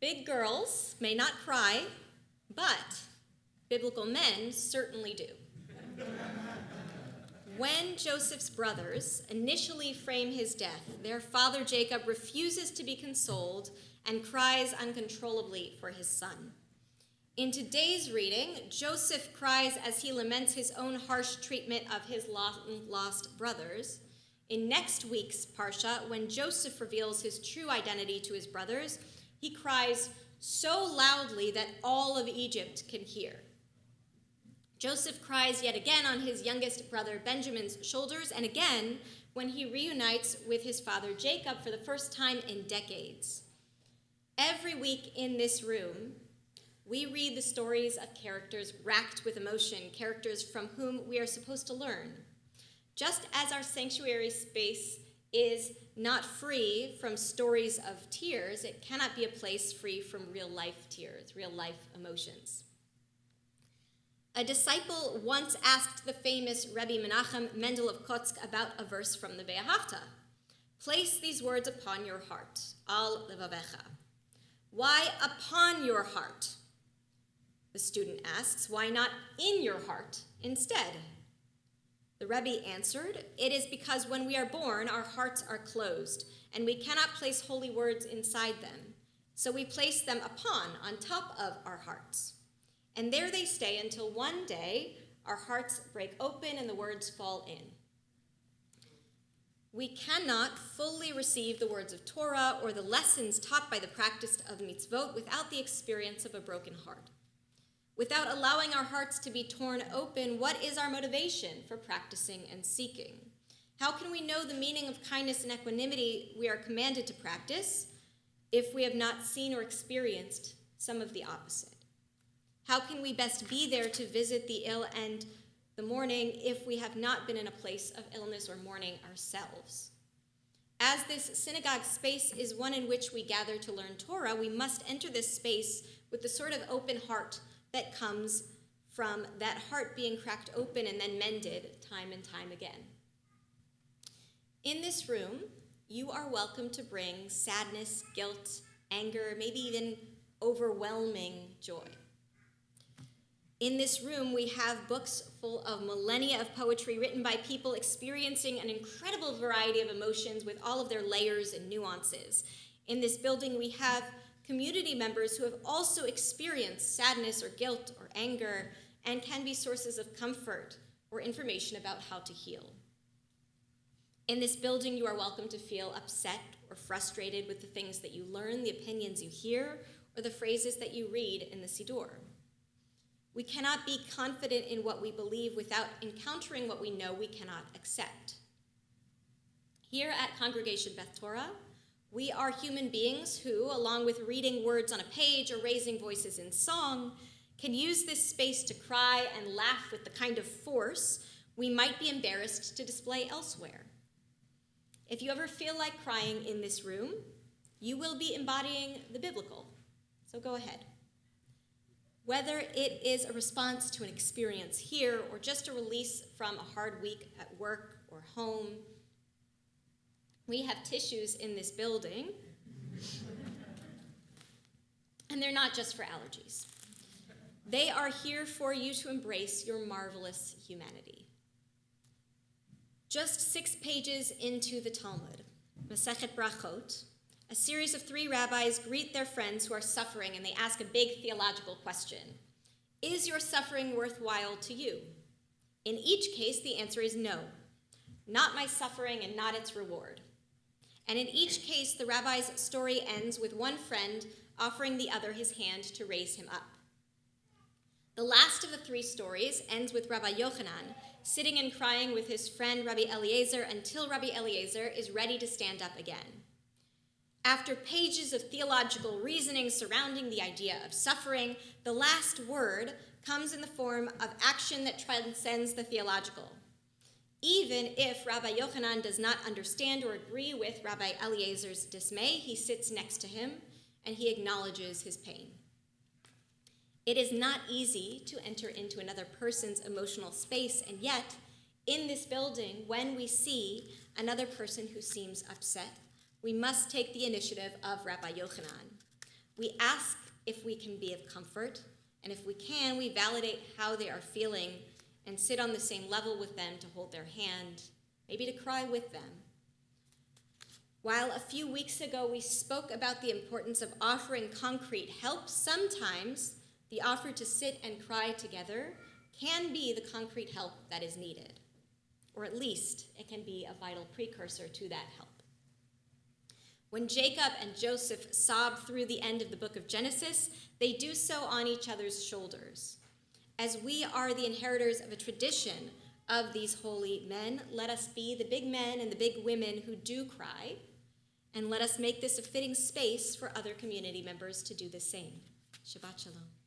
Big girls may not cry, but biblical men certainly do. When Joseph's brothers initially frame his death, their father Jacob refuses to be consoled and cries uncontrollably for his son. In today's reading, Joseph cries as he laments his own harsh treatment of his lost brothers. In next week's Parsha, when Joseph reveals his true identity to his brothers, he cries so loudly that all of Egypt can hear. Joseph cries yet again on his youngest brother Benjamin's shoulders, and again when he reunites with his father Jacob for the first time in decades. Every week in this room, we read the stories of characters racked with emotion, characters from whom we are supposed to learn. Just as our sanctuary space is not free from stories of tears, it cannot be a place free from real-life tears, real-life emotions. A disciple once asked the famous Rebbe Menachem Mendel of Kotzk about a verse from the Be'ahavta. Place these words upon your heart, al levavecha. Why upon your heart? The student asks, why not in your heart instead? The Rebbe answered, it is because when we are born, our hearts are closed, and we cannot place holy words inside them. So we place them on top of our hearts. And there they stay until one day our hearts break open and the words fall in. We cannot fully receive the words of Torah or the lessons taught by the practice of mitzvot without the experience of a broken heart. Without allowing our hearts to be torn open, what is our motivation for practicing and seeking? How can we know the meaning of kindness and equanimity we are commanded to practice if we have not seen or experienced some of the opposite? How can we best be there to visit the ill and the mourning if we have not been in a place of illness or mourning ourselves? As this synagogue space is one in which we gather to learn Torah, we must enter this space with the sort of open heart that comes from that heart being cracked open and then mended time and time again. In this room, you are welcome to bring sadness, guilt, anger, maybe even overwhelming joy. In this room, we have books full of millennia of poetry written by people experiencing an incredible variety of emotions with all of their layers and nuances. In this building, we have community members who have also experienced sadness or guilt or anger and can be sources of comfort or information about how to heal. In this building, you are welcome to feel upset or frustrated with the things that you learn, the opinions you hear, or the phrases that you read in the Siddur. We cannot be confident in what we believe without encountering what we know we cannot accept. Here at Congregation Beth Torah, we are human beings who, along with reading words on a page or raising voices in song, can use this space to cry and laugh with the kind of force we might be embarrassed to display elsewhere. If you ever feel like crying in this room, you will be embodying the biblical, so go ahead. Whether it is a response to an experience here or just a release from a hard week at work or home, we have tissues in this building, and they're not just for allergies. They are here for you to embrace your marvelous humanity. Just 6 pages into the Talmud, Masechet Brachot, a series of 3 rabbis greet their friends who are suffering, and they ask a big theological question. Is your suffering worthwhile to you? In each case, the answer is no. Not my suffering and not its reward. And in each case, the rabbi's story ends with one friend offering the other his hand to raise him up. The last of the 3 stories ends with Rabbi Yochanan sitting and crying with his friend Rabbi Eliezer until Rabbi Eliezer is ready to stand up again. After pages of theological reasoning surrounding the idea of suffering, the last word comes in the form of action that transcends the theological. Even if Rabbi Yochanan does not understand or agree with Rabbi Eliezer's dismay, he sits next to him and he acknowledges his pain. It is not easy to enter into another person's emotional space, and yet, in this building, when we see another person who seems upset, we must take the initiative of Rabbi Yochanan. We ask if we can be of comfort, and if we can, we validate how they are feeling and sit on the same level with them to hold their hand, maybe to cry with them. While a few weeks ago we spoke about the importance of offering concrete help, sometimes the offer to sit and cry together can be the concrete help that is needed, or at least it can be a vital precursor to that help. When Jacob and Joseph sob through the end of the book of Genesis, they do so on each other's shoulders. As we are the inheritors of a tradition of these holy men, let us be the big men and the big women who do cry, and let us make this a fitting space for other community members to do the same. Shabbat Shalom.